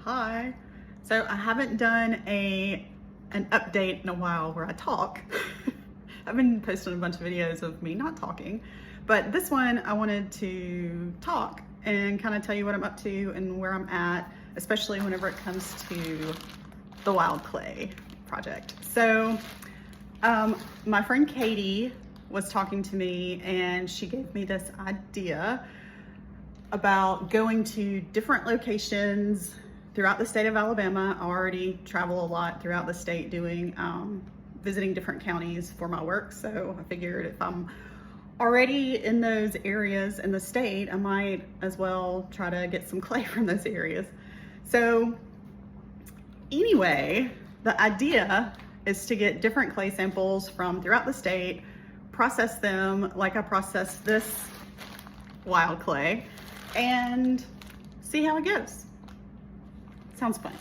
Hi. So I haven't done an update in a while where I talk. I've been posting a bunch of videos of me not talking, but this one I wanted to talk and kind of tell you what I'm up to and where I'm at, especially whenever it comes to the wild clay project. So my friend Katie was talking to me and she gave me this idea about going to different locations throughout the state of Alabama. I already travel a lot throughout the state doing, visiting different counties for my work. So I figured if I'm already in those areas in the state, I might as well try to get some clay from those areas. So anyway, the idea is to get different clay samples from throughout the state, process them like I process this wild clay, and see how it goes. Sounds fun.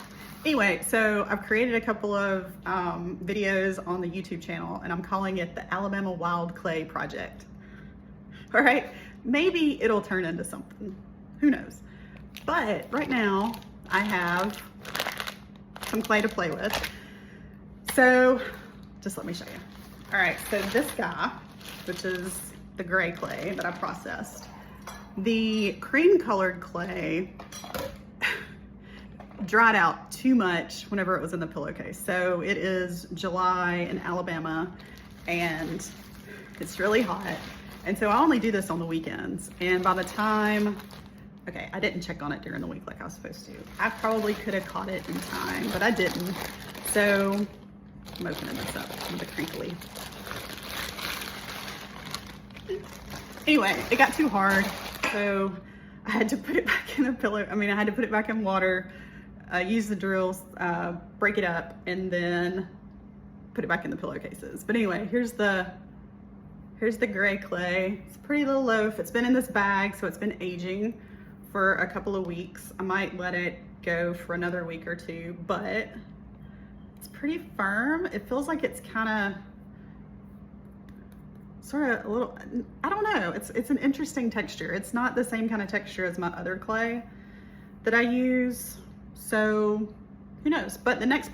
Anyway, so I've created a couple of videos on the YouTube channel and I'm calling it the Alabama Wild Clay Project. All right, maybe it'll turn into something, who knows? But right now I have some clay to play with. So just let me show you. All right, so this guy, which is the gray clay that I processed, the cream colored clay dried out too much whenever it was in the pillowcase. So it is July in Alabama and it's really hot. And so I only do this on the weekends. And by the time, okay, I didn't check on it during the week like I was supposed to. I probably could have caught it in time, but I didn't. So I'm opening this up with a crinkly. Anyway, it got too hard. So I had to put it back in the pillow. I mean, I had to put it back in water, use the drills, break it up, and then put it back in the pillowcases. But anyway, here's the gray clay. It's a pretty little loaf. It's been in this bag, so it's been aging for a couple of weeks. I might let it go for another week or two, but it's pretty firm. It feels like it's kind of sort of a little, I don't know. It's an interesting texture. It's not the same kind of texture as my other clay that I use. So who knows? But the next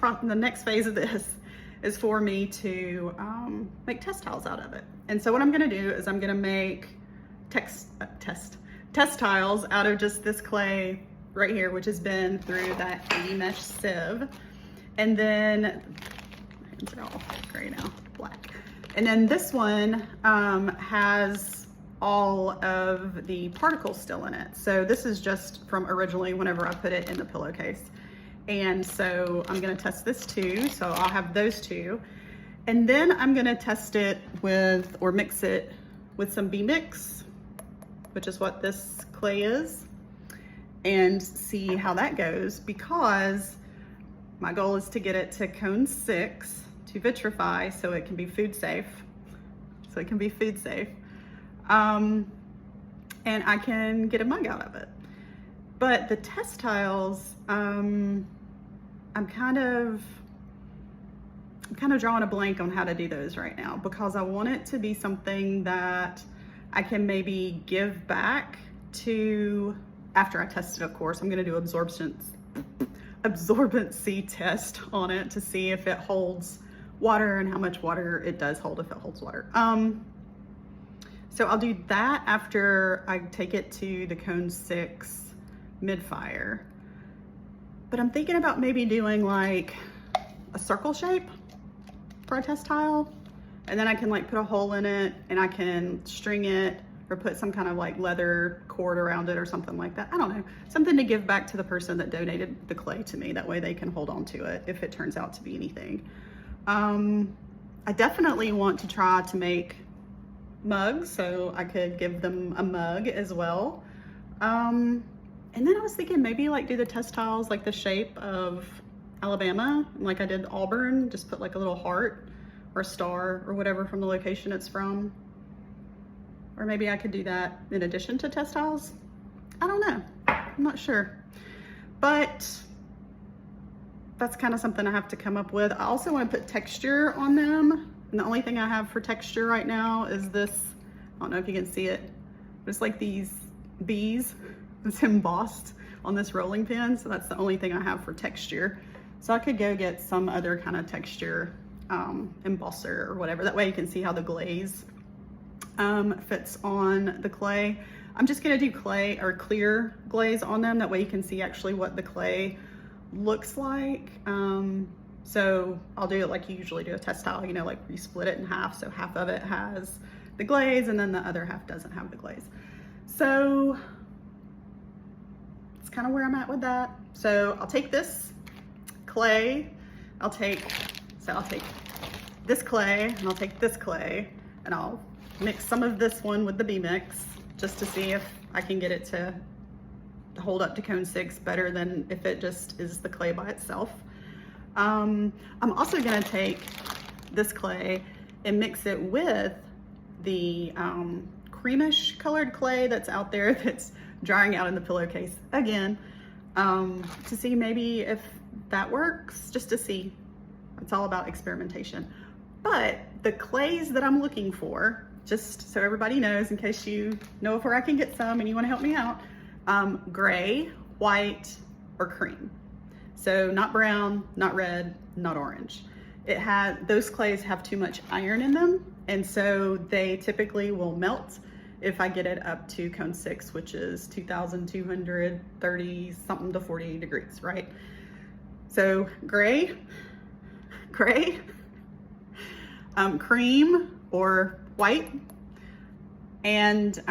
phase of this is for me to make test tiles out of it. And so what I'm gonna do is I'm gonna make test tiles out of just this clay right here, which has been through that mesh sieve. And then, hands are all gray now, black. And then this one has all of the particles still in it. So this is just from originally whenever I put it in the pillowcase. And so I'm gonna test this too. So I'll have those two. And then I'm gonna test it with, or mix it with some B-Mix, which is what this clay is, and see how that goes, because my goal is to get it to cone 6 to vitrify so it can be food safe. And I can get a mug out of it. But the test tiles, I'm kind of drawing a blank on how to do those right now, because I want it to be something that I can maybe give back to, after I test it, of course. I'm gonna do absorbency test on it to see if it holds water and how much water it does hold, if it holds water. So I'll do that after I take it to the cone 6 mid-fire. But I'm thinking about maybe doing like a circle shape for a test tile, and then I can like put a hole in it and I can string it or put some kind of like leather cord around it or something like that. I don't know, something to give back to the person that donated the clay to me. That way they can hold on to it if it turns out to be anything. I definitely want to try to make mugs, so I could give them a mug as well. And then I was thinking maybe like do the test tiles like the shape of Alabama, like I did Auburn, just put like a little heart or star or whatever from the location it's from. Or maybe I could do that in addition to test tiles. I don't know, I'm not sure. But that's kind of something I have to come up with. I also want to put texture on them. And the only thing I have for texture right now is this, I don't know if you can see it, but it's like these bees. It's embossed on this rolling pin, so that's the only thing I have for texture. So I could go get some other kind of texture embosser or whatever. That way you can see how the glaze fits on the clay. I'm just gonna do clay or clear glaze on them. That way you can see actually what the clay looks like. So I'll do it like you usually do a textile, you know, like you split it in half. So half of it has the glaze and then the other half doesn't have the glaze. So it's kind of where I'm at with that. So I'll take this clay, I'll take this clay and I'll take this clay and I'll mix some of this one with the B mix just to see if I can get it to hold up to cone 6 better than if it just is the clay by itself. I'm also gonna take this clay and mix it with the creamish colored clay that's out there that's drying out in the pillowcase again, to see maybe if that works, just to see. It's all about experimentation. But the clays that I'm looking for, just so everybody knows, in case you know of where I can get some and you wanna help me out, gray, white, or cream. So not brown, not red, not orange. Those clays have too much iron in them, and so they typically will melt if I get it up to cone 6, which is 2,230 something to 40 degrees, right? So gray, cream or white, and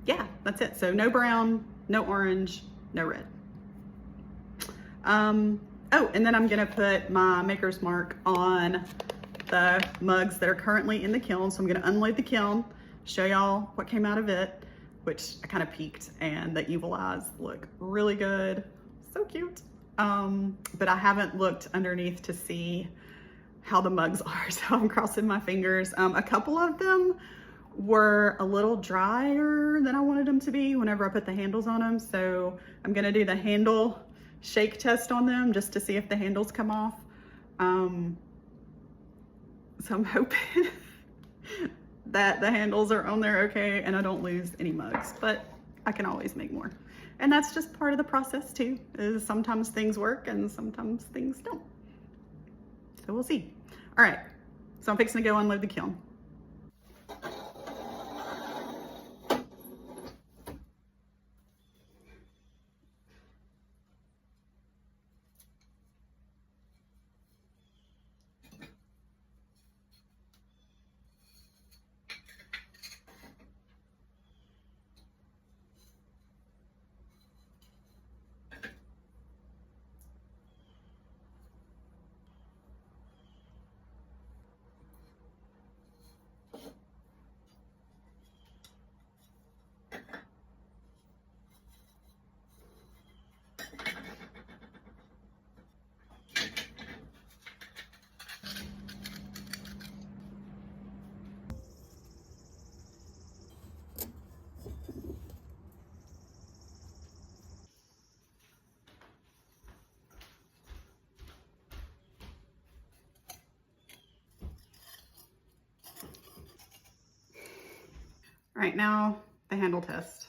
yeah, that's it. So no brown, no orange, no red. Oh, and then I'm gonna put my maker's mark on the mugs that are currently in the kiln. So I'm gonna unload the kiln, show y'all what came out of it, which I kind of peeked, and the evil eyes look really good. So cute. But I haven't looked underneath to see how the mugs are, so I'm crossing my fingers. A couple of them were a little drier than I wanted them to be whenever I put the handles on them. So I'm gonna do the handle shake test on them just to see if the handles come off. So I'm hoping that the handles are on there okay and I don't lose any mugs, but I can always make more. And that's just part of the process too, is sometimes things work and sometimes things don't. So we'll see. All right, so I'm fixing to go unload the kiln. All right, now the handle test.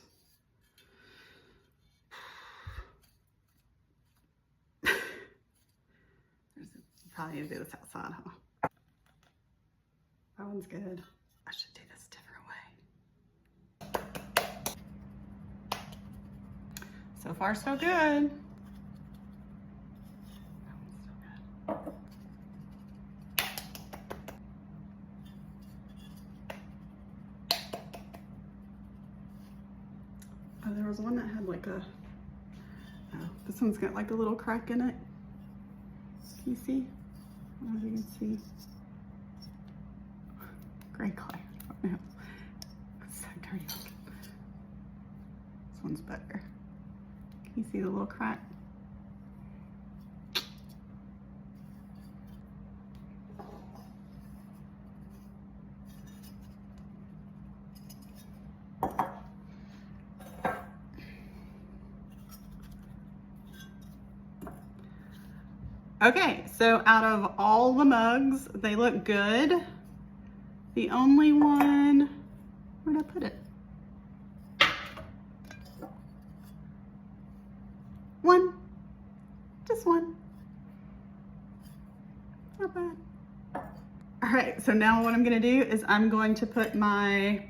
Probably need to do this outside, huh? That one's good. I should do this a different way. So far, so good. That one's so good. Oh, there was one that had like a, oh, this one's got like a little crack in it. Can you see? I don't know if you can see. Gray clay. Oh, no. It's so dirty looking. This one's better. Can you see the little crack? Okay, so out of all the mugs, they look good. The only one, where'd I put it? this one. Not bad. All right, so now what I'm gonna do is I'm going to put my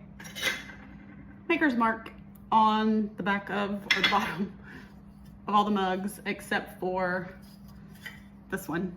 maker's mark on the back of, or the bottom of all the mugs except for this one.